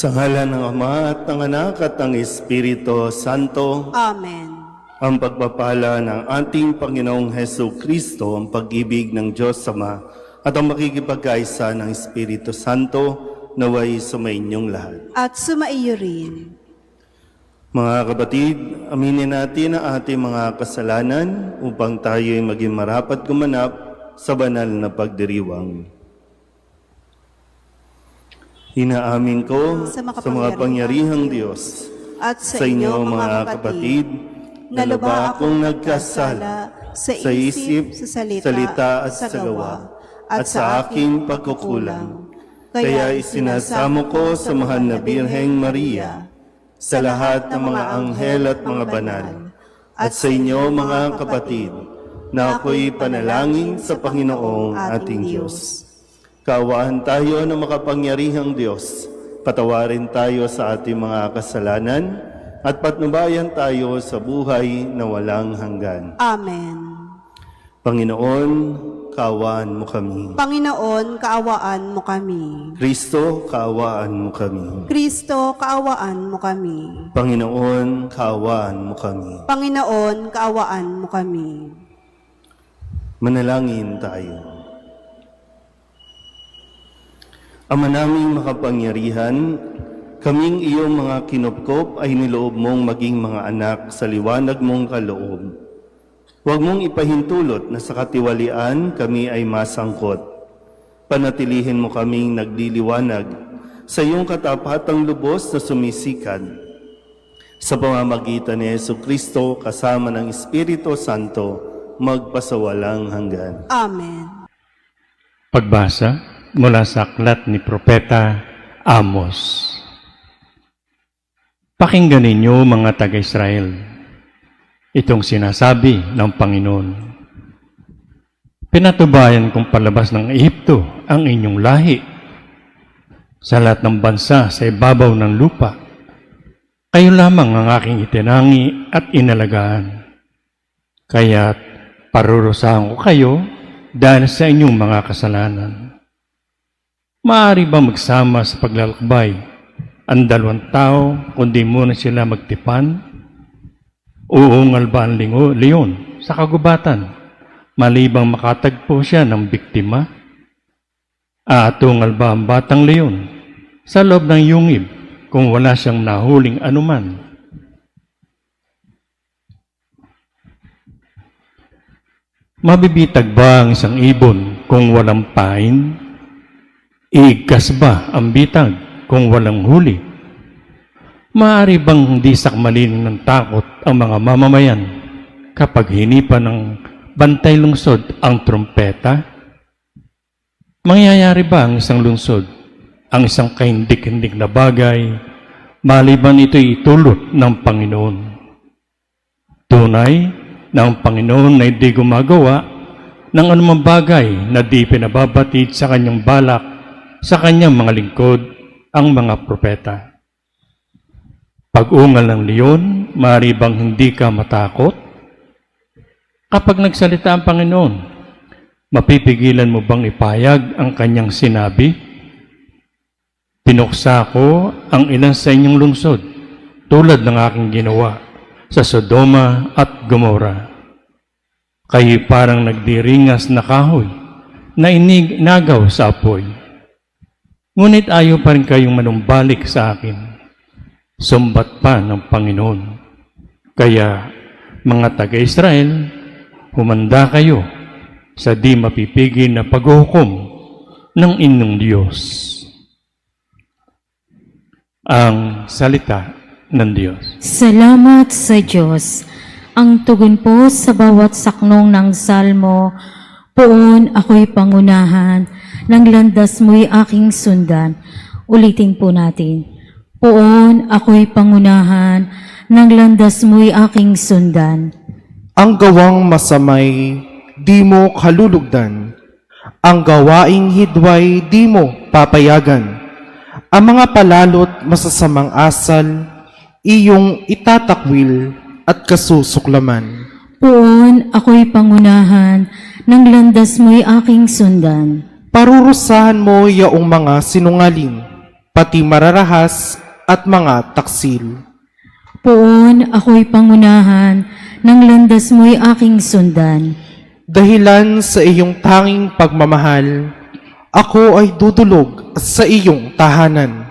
Sa ngalan ng Ama at ng Anak at ng Espiritu Santo, Amen. ang pagpapala ng ating Panginoong Hesu Kristo, ang pag-ibig ng Diyos Ama, at ang makikipagkaisa ng Espiritu Santo, naway sumainyong lahat. At sumaiyo rin. Mga kapatid, aminin natin ang ating mga kasalanan upang tayo'y maging marapat gumanap sa banal na pagdiriwang. Inaamin ko sa makapangyarihang Diyos At sa inyo mga kapatid na lubha akong nagkasala sa isip, sa salita at sa gawa at sa aking pagkukulang. Kaya isinasamo ko sa mahal na Birheng Maria, sa lahat ng mga anghel at mga banal, at sa inyo mga kapatid, na ako'y panalangin sa Panginoong ating Diyos. Kaawaan tayo ng makapangyarihang Diyos, patawarin tayo sa ating mga kasalanan, at patnubayan tayo sa buhay na walang hanggan. Amen. Panginoon, kaawaan mo kami. Panginoon, kaawaan mo kami. Kristo, kaawaan mo kami. Kristo, kaawaan mo kami. Panginoon, kaawaan mo kami. Panginoon, kaawaan mo kami. Manalangin tayo. Ama naming makapangyarihan, kaming iyong mga kinupkop ay niloob mong maging mga anak sa liwanag mong kaloob. Huwag mong ipahintulot na sa katiwalian kami ay masangkot. Panatilihin mo kaming nagliliwanag sa iyong katapatang lubos na sumisikat. Sa pamamagitan ni Jesucristo kasama ng Espiritu Santo, magpasawalang hanggan. Amen. Pagbasa mula sa aklat ni Propeta Amos. Pakinggan ninyo mga taga-Israel, itong sinasabi ng Panginoon. Pinatubayan kong palabas ng Ehipto ang inyong lahi sa lahat ng bansa sa ibabaw ng lupa. Kayo lamang ang aking itinangi at inalagaan. Kaya't parurusahan ko kayo dahil sa inyong mga kasalanan. Maaari ba magsama sa paglalakbay ang dalawang tao kundi muna sila magtipan? Uungal ba ang leon sa kagubatan malibang makatagpo siya ng biktima? Aatungal ba ang batang leon sa loob ng yungib kung wala siyang nahuling anuman? Mabibitag ba ang isang ibon kung walang pain? Iigkas ba ang bitag kung walang huli? Maaari bang hindi sakmalin ng takot ang mga mamamayan kapag hinipan ng bantay lungsod ang trumpeta? Mangyayari ba ang isang lungsod, ang isang kahindik-hindik na bagay, maliban ito'y itulot ng Panginoon? Tunay na ang Panginoon ay di gumagawa ng anumang bagay na di pinababatid sa kanyang balak sa kanyang mga lingkod, ang mga propeta. Pag-ungal ng leon, maaari bang hindi ka matakot? Kapag nagsalita ang Panginoon, mapipigilan mo bang ipayag ang kanyang sinabi? Pinuksa ko ang ilan sa inyong lungsod, tulad ng aking ginawa sa Sodoma at Gomora. Kayo parang nagdiringas na kahoy na inagaw sa apoy. Ngunit ayaw pa rin kayong manumbalik sa akin. Sumbat pa ng Panginoon. Kaya, mga taga-Israel, humanda kayo sa di mapipigil na paghuhukom ng inyong Diyos. Ang salita ng Diyos. Salamat sa Diyos. Ang tugon po sa bawat saknong ng salmo, poon ako'y pangunahan, ng landas mo'y aking sundan. Ulitin po natin. Poon ako'y pangunahan, ng landas mo'y aking sundan. Ang gawang masamay, di mo kalulugdan. Ang gawaing hidway, di mo papayagan. Ang mga palalot masasamang asal, iyong itatakwil at kasusuklaman. Poon ako'y pangunahan, ng landas mo'y aking sundan. Parurusahan mo yaong mga sinungaling. pati mararahas at mga taksil. Poon ako'y pangunahan, ng landas mo'y aking sundan. Dahilan sa iyong tanging pagmamahal, ako ay dudulog sa iyong tahanan.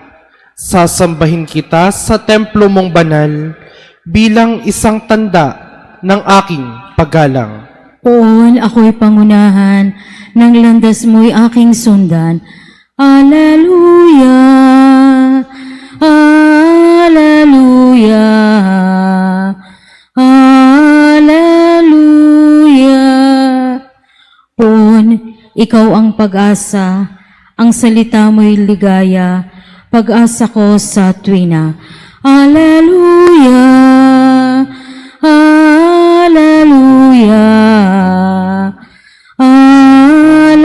Sasambahin kita sa templo mong banal bilang isang tanda ng aking paggalang. Poon ako'y pangunahan, ng landas mo'y aking sundan. Alleluia, Alleluia, Alleluia. Poon, ikaw ang pag-asa, ang salita mo'y ligaya, pag-asa ko sa tuwina. Alleluia, Alleluia, Alleluia.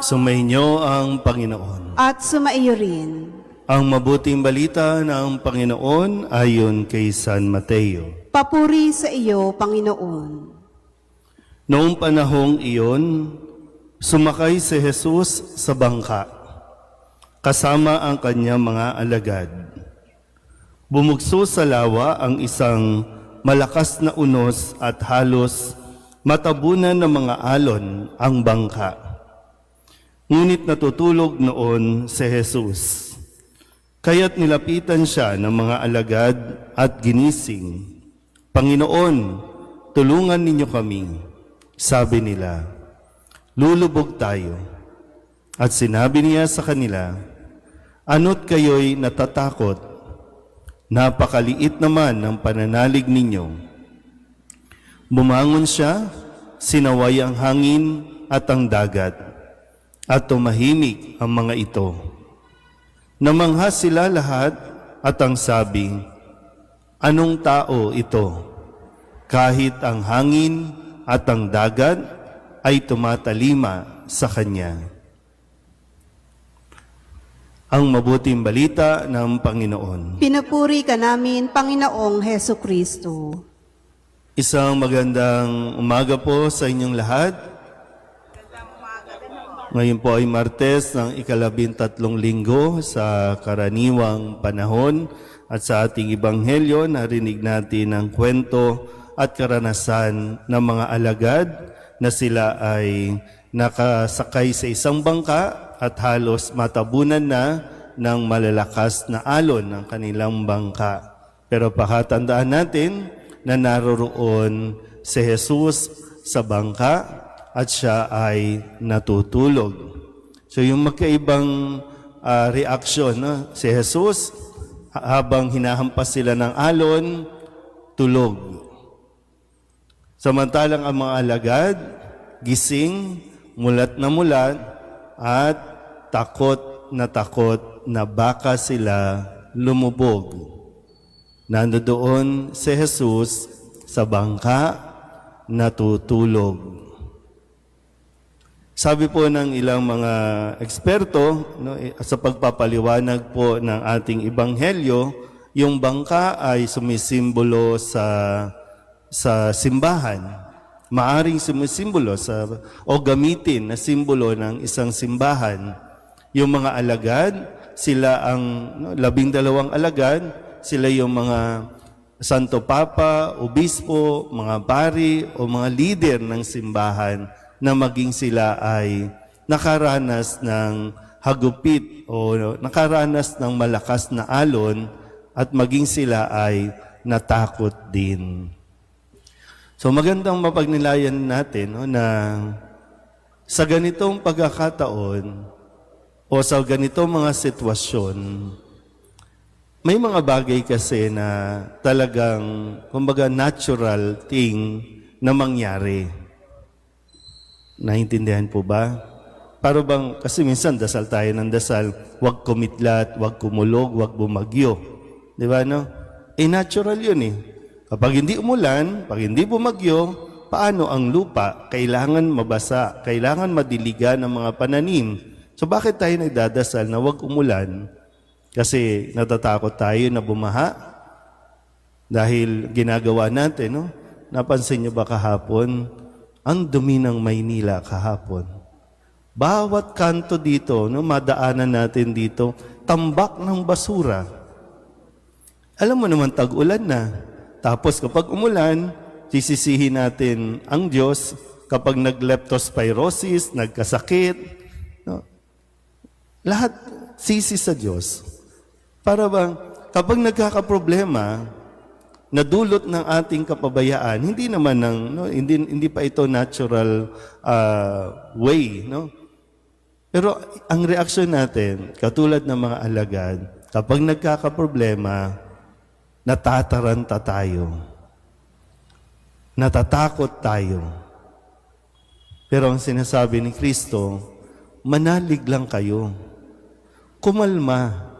Sumainyo ang Panginoon. At sumaiyo rin. Ang mabuting balita ng Panginoon ayon kay San Mateo. Papuri sa iyo, Panginoon. Noong panahong iyon, sumakay si Jesus sa bangka, kasama ang kanyang mga alagad. Bumugso sa lawa ang isang malakas na unos at halos matabunan ng mga alon ang bangka. Ngunit natutulog noon si Jesus. Kaya't nilapitan siya ng mga alagad at ginising. Panginoon, tulungan ninyo kami. Sabi nila, lulubog tayo. At sinabi niya sa kanila, ano't kayo'y natatakot? Napakaliit naman ng pananalig ninyo. Bumangon siya, sinaway ang hangin at ang dagat, at tumahimik ang mga ito. Namangha sila lahat at ang sabi, anong tao ito? Kahit ang hangin at ang dagat ay tumatalima sa kanya. Ang mabuting balita ng Panginoon. Pinupuri ka namin, Panginoong Heso Kristo. Isang magandang umaga po sa inyong lahat. Ngayon po ay Martes ng ika-13 linggo sa karaniwang panahon at sa ating Ebanghelyo narinig natin ang kwento at karanasan ng mga alagad na sila ay nakasakay sa isang bangka at halos matabunan na ng malalakas na alon ng kanilang bangka. Pero pakatandaan natin na naroroon si Jesus sa bangka at siya ay natutulog. So yung magkaibang reaksyon, no? Si Jesus, habang hinahampas sila ng alon, tulog. Samantalang ang mga alagad, gising, mulat at takot na baka sila lumubog. Nandoon si Jesus sa bangka, natutulog. Sabi po ng ilang mga eksperto, no, sa pagpapaliwanag po ng ating Ebanghelyo, yung bangka ay sumisimbolo sa simbahan. Maaring sumisimbolo o gamitin na simbolo ng isang simbahan. Yung mga alagad, sila ang 12 alagad, sila yung mga Santo Papa, Obispo, mga pari o mga leader ng simbahan na maging sila ay nakaranas ng hagupit o nakaranas ng malakas na alon at maging sila ay natakot din. So magandang mapagnilayan natin na sa ganitong pagkakataon o sa ganitong mga sitwasyon, may mga bagay kasi na talagang, kumbaga, natural thing na mangyari. Naintindihan po ba? Para bang, kasi minsan dasal tayo ng dasal, huwag kumitlat, huwag kumulog, huwag bumagyo. Di ba, no? Natural yun eh. Kapag hindi umulan, pag hindi bumagyo, paano ang lupa? Kailangan mabasa, kailangan madiligan ng mga pananim. So bakit tayo nagdadasal na huwag umulan? Kasi natatakot tayo na bumaha dahil ginagawa natin, no? Napansin niyo ba kahapon? Ang dumi ng Maynila kahapon. Bawat kanto dito, no, madaanan natin dito, tambak ng basura. Alam mo naman, tag-ulan na. Tapos kapag umulan, sisisihin natin ang Diyos kapag nag-leptospirosis, nagkasakit. No? Lahat sisi sa Diyos. Para bang kapag nagkakaproblema, nadulot ng ating kapabayaan, hindi naman hindi pa ito natural way, no? Pero ang reaksyon natin, katulad ng mga alagad, kapag nagkakaproblema, natataranta tayo. Natatakot tayo. Pero ang sinasabi ni Kristo, manalig lang kayo. Kumalma.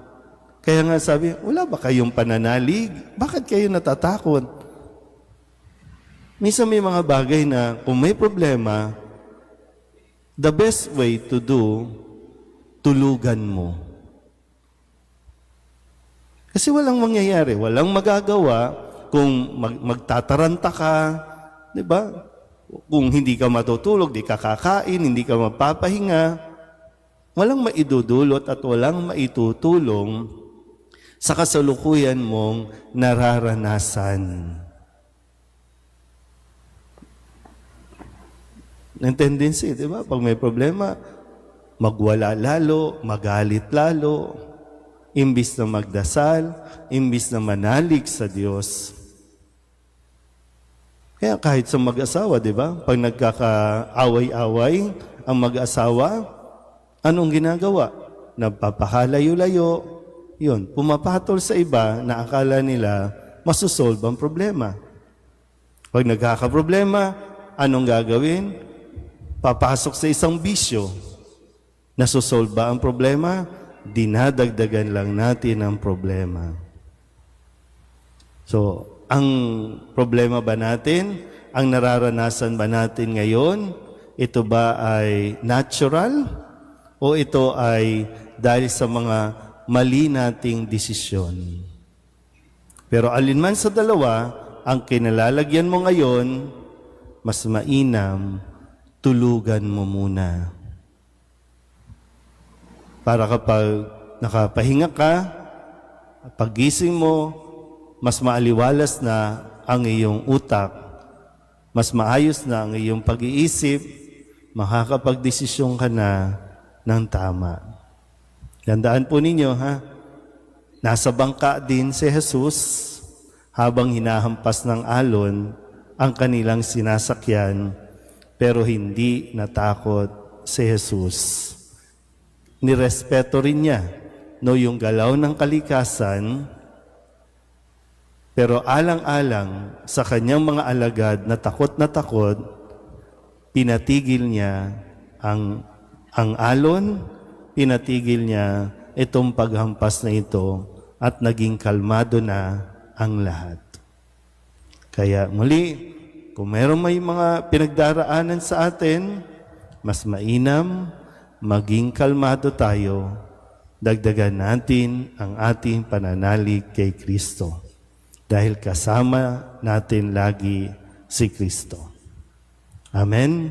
Kaya nga sabi, wala ba kayong pananalig? Bakit kayo natatakot? Minsan may mga bagay na kung may problema, the best way to do, tulugan mo. Kasi walang mangyayari, walang magagawa kung magtataranta ka, di ba? Kung hindi ka matutulog, di ka kakain, hindi ka mapapahinga, walang maidudulot at walang maitutulong sa kasalukuyan mong nararanasan. Ang tendency, di ba? Pag may problema, magwala lalo, magalit lalo, imbis na magdasal, imbis na manalig sa Diyos. Kaya kahit sa mag-asawa, di ba? Pag nagkakaaway-away ang mag-asawa, anong ginagawa? Nagpapakalayo-layo, yun, pumapatol sa iba na akala nila masusolve ang problema. Pag nagkakaproblema, anong gagawin? Papasok sa isang bisyo. Nasusolve ba ang problema? Dinadagdagan lang natin ang problema. So, ang problema ba natin? Ang nararanasan ba natin ngayon? Ito ba ay natural? O ito ay dahil sa mga mali nating desisyon? Pero alinman sa dalawa, ang kinalalagyan mo ngayon, mas mainam, tulugan mo muna. Para kapag nakapahinga ka, paggising mo, mas maaliwalas na ang iyong utak, mas maayos na ang iyong pag-iisip, makakapagdesisyon ka na ng tama. Tandaan po ninyo, ha? Nasa bangka din si Jesus habang hinahampas ng alon ang kanilang sinasakyan, pero hindi natakot si Jesus. Nirespeto rin niya yung galaw ng kalikasan, pero alang-alang sa kanyang mga alagad na takot, pinatigil niya ang alon, pinatigil niya itong paghampas na ito at naging kalmado na ang lahat. Kaya muli, kung mayroong may mga pinagdaraanan sa atin, mas mainam, maging kalmado tayo, dagdagan natin ang ating pananalig kay Kristo. Dahil kasama natin lagi si Kristo. Amen?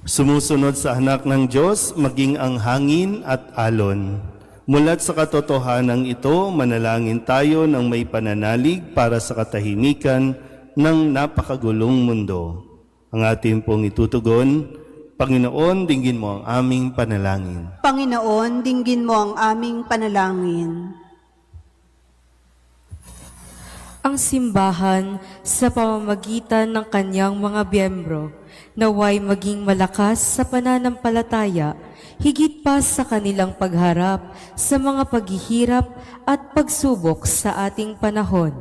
Sumusunod sa anak ng Diyos, maging ang hangin at alon. Mulat sa katotohanan ito, manalangin tayo ng may pananalig para sa katahimikan ng napakagulong mundo. Ang ating pong itutugon, Panginoon, dinggin mo ang aming panalangin. Panginoon, dinggin mo ang aming panalangin. Ang simbahan sa pamamagitan ng kanyang mga biyembro naway maging malakas sa pananampalataya, higit pa sa kanilang pagharap sa mga paghihirap at pagsubok sa ating panahon.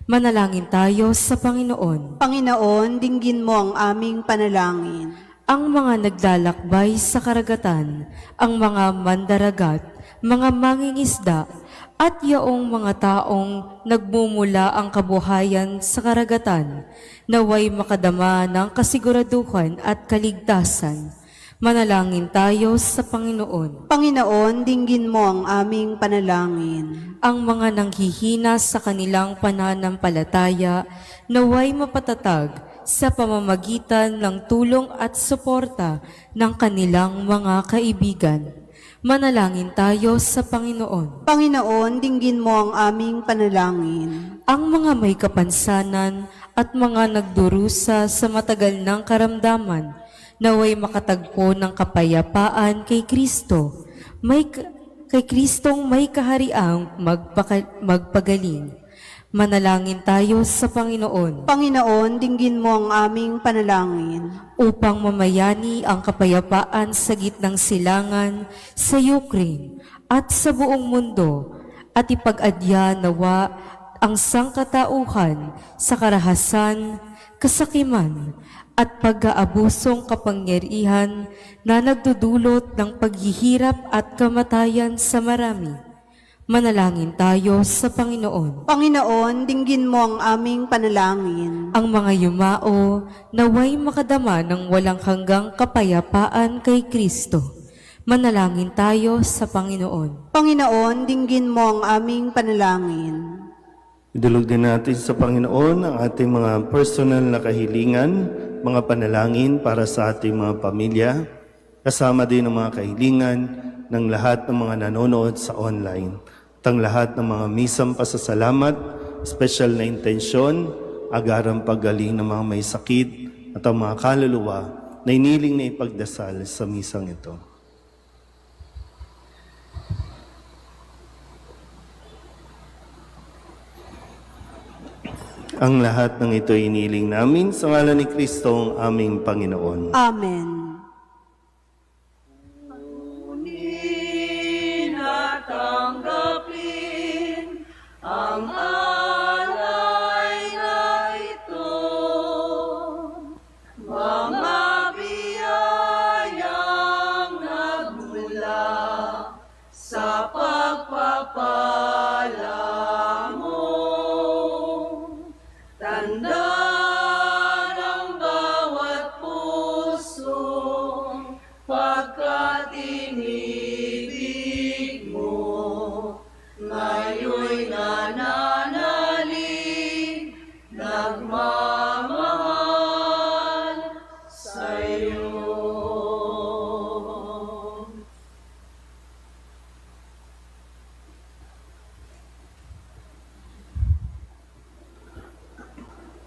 Manalangin tayo sa Panginoon. Panginoon, dinggin mo ang aming panalangin. Ang mga naglalakbay sa karagatan, ang mga mandaragat, mga mangingisda, at yaong mga taong nagmumula ang kabuhayan sa karagatan, naway makadama ng kasiguraduhan at kaligtasan. Manalangin tayo sa Panginoon. Panginoon, dinggin mo ang aming panalangin. Ang mga nanghihina sa kanilang pananampalataya naway mapatatag sa pamamagitan ng tulong at suporta ng kanilang mga kaibigan. Manalangin tayo sa Panginoon. Panginoon, dinggin mo ang aming panalangin. Ang mga may kapansanan at mga nagdurusa sa matagal ng karamdaman, naway makatagpo ng kapayapaan kay Kristo, kay Kristong may kahariang magpagaling. Manalangin tayo sa Panginoon Panginoon, dinggin mo ang aming panalangin. upang mamayani ang kapayapaan sa gitnang silangan sa Ukraine at sa buong mundo at ipag-adya nawa ang sangkatauhan sa karahasan, kasakiman at pag-aabusong kapangyarihan na nagdudulot ng paghihirap at kamatayan sa marami. Manalangin tayo sa Panginoon. Panginoon, dinggin mo ang aming panalangin. Ang mga yumao naway makadama ng walang hanggang kapayapaan kay Kristo. Manalangin tayo sa Panginoon. Panginoon, dinggin mo ang aming panalangin. Idulog din natin sa Panginoon ang ating mga personal na kahilingan, mga panalangin para sa ating mga pamilya, kasama din ang mga kahilingan ng lahat ng mga nanonood sa online. At ang lahat ng mga misang pasasalamat, special na intensyon, agarang paggaling ng mga may sakit at ang mga kaluluwa na iniling na ipagdasal sa misang ito. Ang lahat ng ito iniling namin sa ngalan ni Kristo ang aming Panginoon. Amen.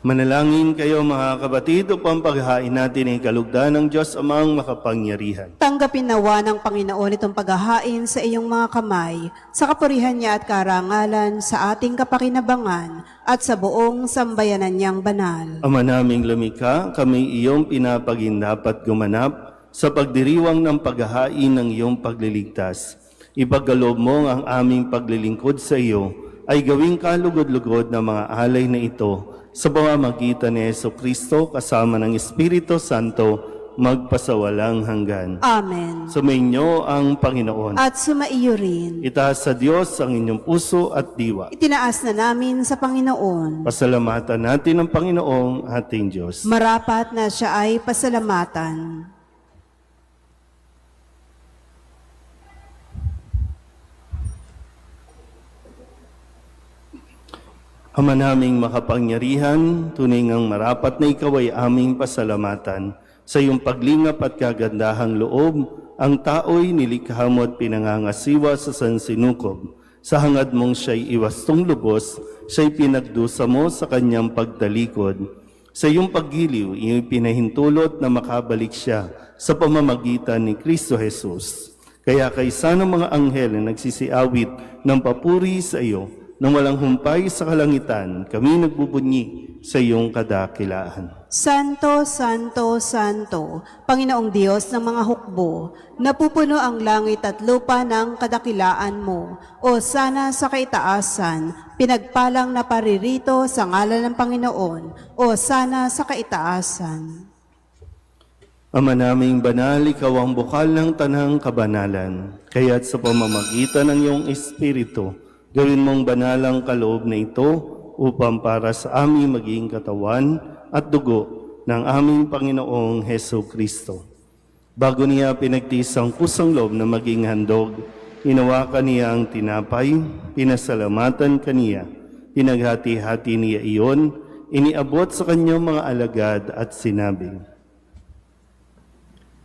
Manalangin kayo mga kabatid upang paghahain natin ang kalugdan ng Diyos amang makapangyarihan. Tanggapin nawa ng Panginoon itong paghahain sa iyong mga kamay, sa kapurihan niya at karangalan, sa ating kapakinabangan, at sa buong sambayanan niyang banal. Ama naming lumikha, kami iyong pinapagindapat gumanap sa pagdiriwang ng paghahain ng iyong pagliligtas. Ipagkaloob mo ang aming paglilingkod sa iyo ay gawing kalugod-lugod na mga alay na ito sa pamamagitan ni Jesucristo kasama ng Espiritu Santo magpasawalang hanggan. Amen. Sumainyo ang Panginoon. At sumaiyo rin. Itaas sa Diyos ang inyong puso at diwa. Itinaas na namin sa Panginoon. Pasalamatan natin ang Panginoong ating Diyos. Marapat na siya ay pasalamatan. Ama naming makapangyarihan, tunay ngang marapat na ikaw ay aming pasalamatan. Sa iyong paglingap at kagandahang loob, ang tao'y nilikha mo at pinangangasiwa sa sansinukob. Sa hangad mong siya'y iwastong lubos, siya'y pinagdusa mo sa kanyang pagtalikod. Sa iyong paggiliw, iyong pinahintulot na makabalik siya sa pamamagitan ni Kristo Jesus. Kaya kaysa ng mga anghel na nagsisiawit ng papuri sa iyo, nang walang humpay sa kalangitan, kami nagbubunyi sa iyong kadakilaan. Santo, Santo, Santo, Panginoong Diyos ng mga hukbo, napupuno ang langit at lupa ng kadakilaan mo. O sana sa kaitaasan, pinagpalang na paririto sa ngalan ng Panginoon. O sana sa kaitaasan. Ama naming banal, ikaw ang bukal ng tanang kabanalan. Kaya't sa pamamagitan ng iyong Espiritu, gawin mong banalang kaloob na ito upang para sa aming maging katawan at dugo ng aming Panginoong Heso Kristo. Bago niya pinagtiis ang kusang loob na maging handog, hinawakan niya ang tinapay, pinasalamatan kaniya, pinaghati-hati niya iyon, iniabot sa kanyang mga alagad at sinabi,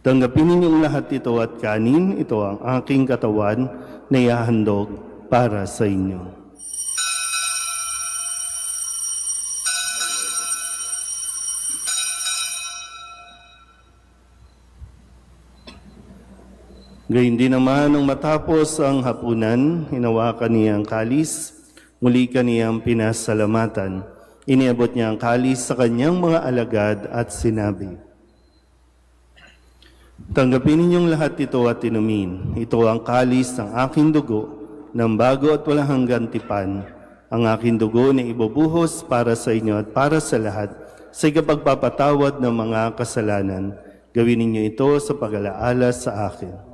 "Tanggapin ninyong lahat ito at kanin, ito ang aking katawan na ihahandog para sa inyo." Gayun din naman nung matapos ang hapunan, hinawakan niya ang kalis, muli kaniyang pinasalamatan. Iniabot niya ang kalis sa kanyang mga alagad at sinabi, "Tanggapin ninyong lahat ito at inumin. Ito ang kalis ng aking dugo, ng bago at walang hanggang tipan. Ang aking dugo na ibubuhos para sa inyo at para sa lahat sa ikapagpapatawad ng mga kasalanan. Gawin ninyo ito sa pag-alaala sa akin."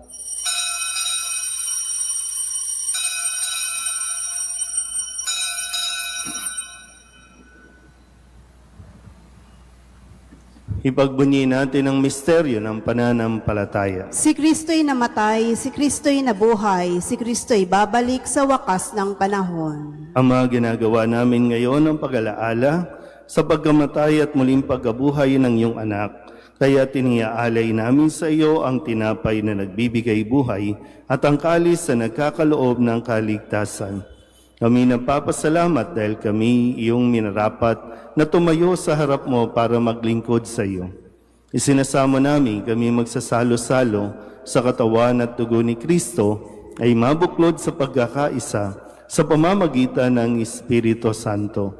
Ipagbunyi natin ang misteryo ng pananampalataya. Si Kristo'y namatay, si Kristo'y nabuhay, si Kristo'y babalik sa wakas ng panahon. Ama, ginagawa namin ngayon ang pag-alaala sa pagkamatay at muling pagkabuhay ng iyong anak. Kaya tiniaalay namin sa iyo ang tinapay na nagbibigay buhay at ang kalis na nagkakaloob ng kaligtasan. Kami nagpapasalamat dahil kami iyong minarapat na tumayo sa harap mo para maglingkod sa iyo. Isinasamo namin kami magsasalo-salo sa katawan at dugo ni Kristo ay mabuklod sa pagkakaisa sa pamamagitan ng Espiritu Santo.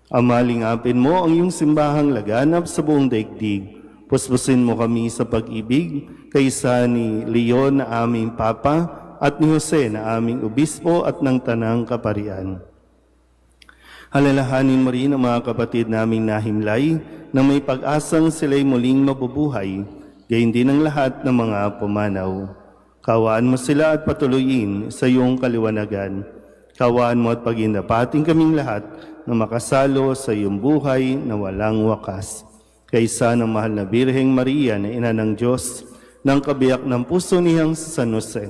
Ama, lingapin mo ang iyong simbahang laganap sa buong daigdig. Puspusin mo kami sa pag-ibig kaysa ni Leon na aming Papa at ni Jose na aming obispo at ng tanang kaparian. Halalahanin mo rin ang mga kapatid naming nahimlay na may pag-asang sila'y muling mabubuhay, gayon din ang lahat ng mga pumanaw. Kawaan mo sila at patuloyin sa iyong kaliwanagan. Kawaan mo at pagindapating kaming lahat na makasalo sa iyong buhay na walang wakas. Kaysa ng mahal na Birheng Maria na ina ng Diyos, ng kabiyak ng puso niyang San Jose,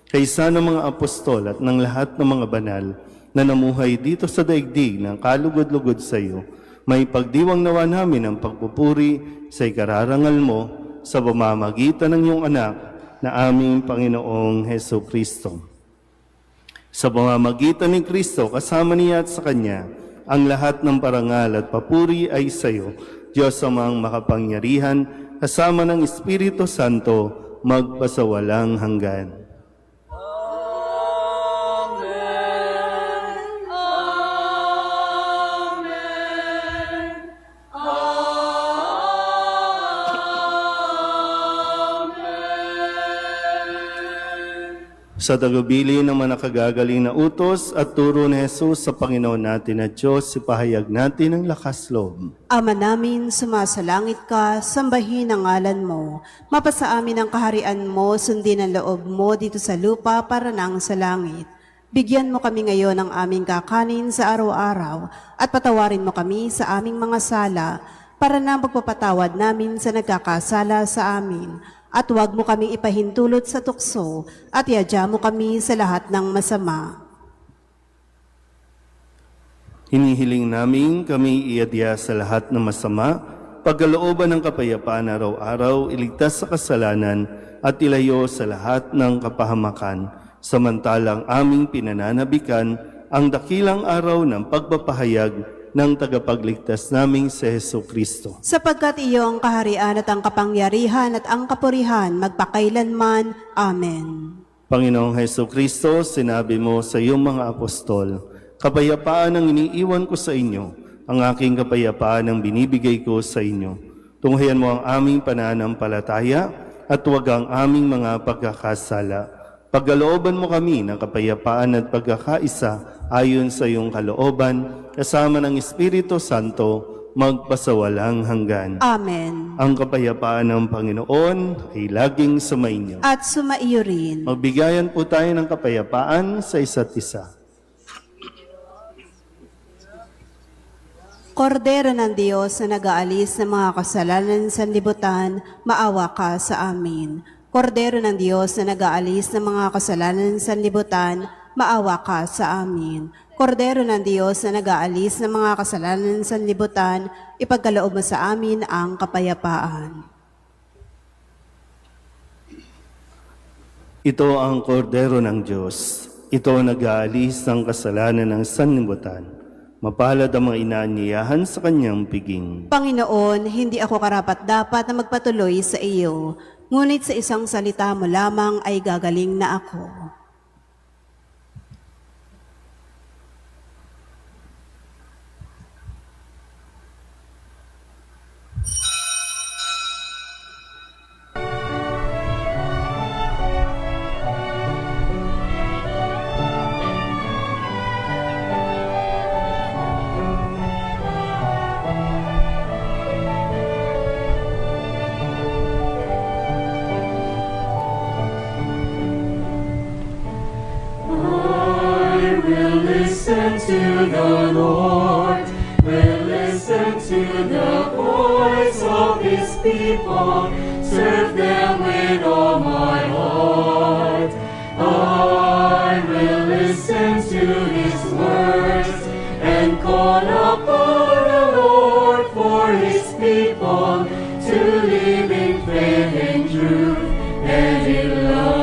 kaysa ng mga apostol at ng lahat ng mga banal na namuhay dito sa daigdig ng kalugod-lugod sa iyo, may pagdiwang nawa namin ang pagpupuri sa ikararangal mo sa pamamagitan ng iyong anak na aming Panginoong Heso Kristo. Sa pamamagitan ni Kristo, kasama niya at sa Kanya, ang lahat ng parangal at papuri ay sa iyo, Diyos amang makapangyarihan, kasama ng Espiritu Santo, magpasawalang hanggan. Sa tagubili ng mga nakagagaling na utos at turo ni Jesus sa Panginoon natin na Diyos, ipahayag natin ang lakas loob. Ama namin, sumasalangit ka, sambahin ang ngalan mo. Mapasa amin ang kaharian mo, sundin ang loob mo dito sa lupa para nang sa langit. Bigyan mo kami ngayon ng aming kakanin sa araw-araw at patawarin mo kami sa aming mga sala para na pagpapatawad namin sa nagkakasala sa amin. At huwag mo kaming ipahintulot sa tukso at iadya mo kami sa lahat ng masama. Hinihiling namin kami iadya sa lahat ng masama, pagkalooban ng kapayapaan araw-araw, iligtas sa kasalanan at ilayo sa lahat ng kapahamakan, samantalang aming pinananabikan ang dakilang araw ng pagpapahayag ng tagapagligtas naming si Heso Kristo. Sapagkat iyo ang kaharian at ang kapangyarihan at ang kapurihan magpakailanman. Amen. Panginoong Heso Kristo, sinabi mo sa iyong mga apostol, kapayapaan ang iniiwan ko sa inyo, ang aking kapayapaan ang binibigay ko sa inyo. Tunghayan mo ang aming pananampalataya at huwag ang aming mga pagkakasala. Pagkalooban mo kami ng kapayapaan at pagkakaisa ayon sa iyong kalooban, kasama ng Espiritu Santo, magpasawalang hanggan. Amen. Ang kapayapaan ng Panginoon ay laging sumainyo. At sumaiyo rin. Magbigayan po tayo ng kapayapaan sa isa't isa. Kordero ng Diyos na nag-aalis ng mga kasalanan sa libutan, maawa ka sa amin. Kordero ng Diyos na nag-aalis ng mga kasalanan sa libutan, maawa ka sa amin. Kordero ng Diyos na nag-aalis ng mga kasalanan sa libutan, ipagkaloob mo sa amin ang kapayapaan. Ito ang kordero ng Diyos. Ito ang nag-aalis ng kasalanan ng sanlibutan. Mapalad ang mga inaanyayahan sa kanyang piging. Panginoon, hindi ako karapat-dapat na magpatuloy sa iyo, ngunit sa isang salita mo lamang ay gagaling na ako. Listen to the Lord, will listen to the voice of His people, serve them with all my heart. I will listen to His words and call upon the Lord for His people to live in faith and truth and in love.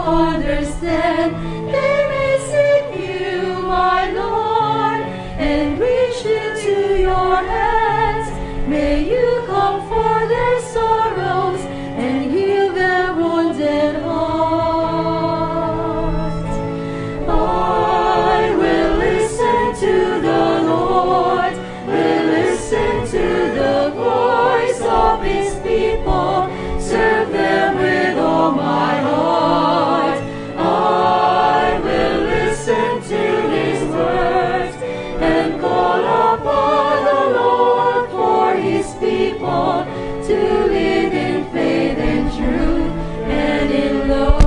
Understand, they may seek you, my Lord, and reach into your hands. May you comfort their sorrows and heal their wounded hearts. I will listen to the Lord, will listen to the voice of His people, serve them with all my heart. To live in faith and truth and in love.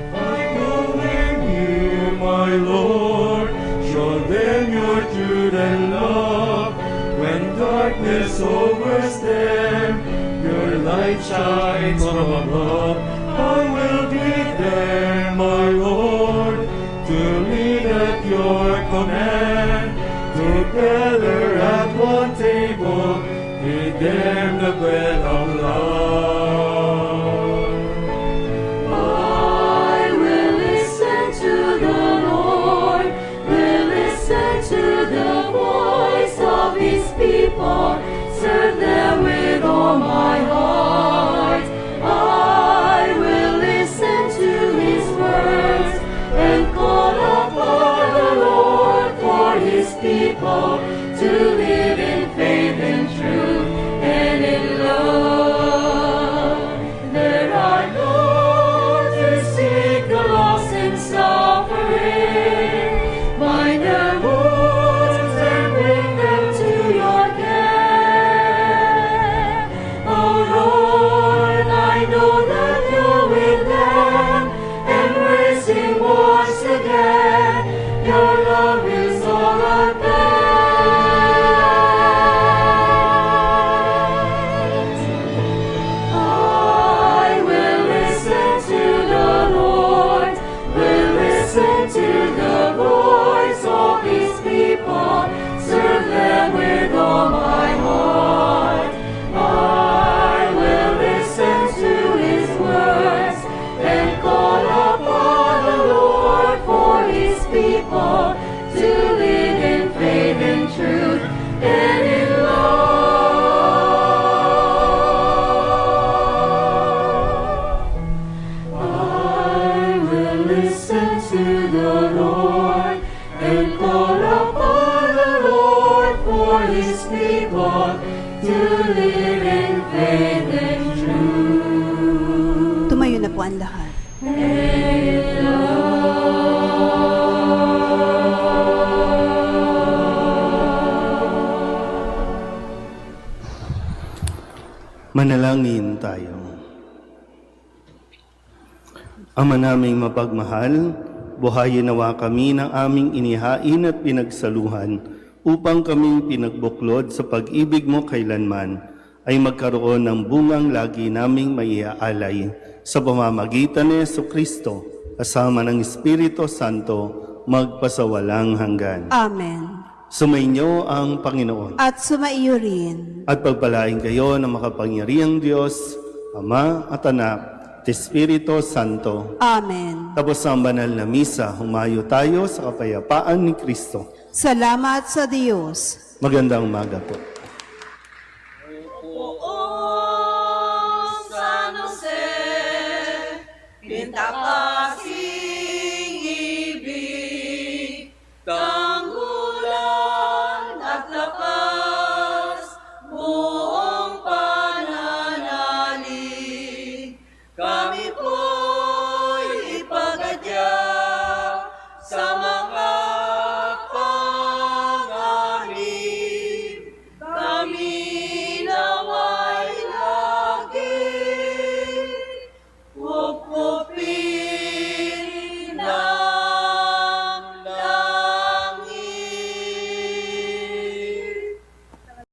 I will in you, my Lord, show them your truth and love. When darkness overtakes them, your light shines from above. I will be there, my Lord, to lead at your command. Together at one table, feed them the bread of love. I will listen to the Lord, will listen to the voice of His people, serve them with all my heart. I will listen to His words and call upon the Lord for His people to live in faith and truth and in love. There I go to seek the lost and suffering, bind their wounds and bring them to your care. Oh Lord, I know that you're with them, embracing once again. Your love is all I bear. I will listen to the Lord, will listen to the voice of His people, serve them with all my heart. I will listen to His words and call upon the Lord for His people to live in faith and truth and in love. I will listen to the Lord and call upon the Lord for His people to live in faith and truth. Tumayo na po ang lahat. Manalangin tayo. Ama naming mapagmahal, buhayin nawa kami ng aming inihain at pinagsaluhan upang kaming pinagbuklod sa pag-ibig mo kailanman ay magkaroon ng bungang lagi naming maiaalay sa pamamagitan ni Jesucristo kasama ng Espiritu Santo magpasawalang hanggan. Amen. Sumainyo ang Panginoon. At sumaiyo rin. At pagpalain kayo ng makapangyarihang Diyos, Ama at Anak, at Espiritu Santo. Amen. Tapos ang banal na misa, humayo tayo sa kapayapaan ni Kristo. Salamat sa Diyos. Magandang umaga po.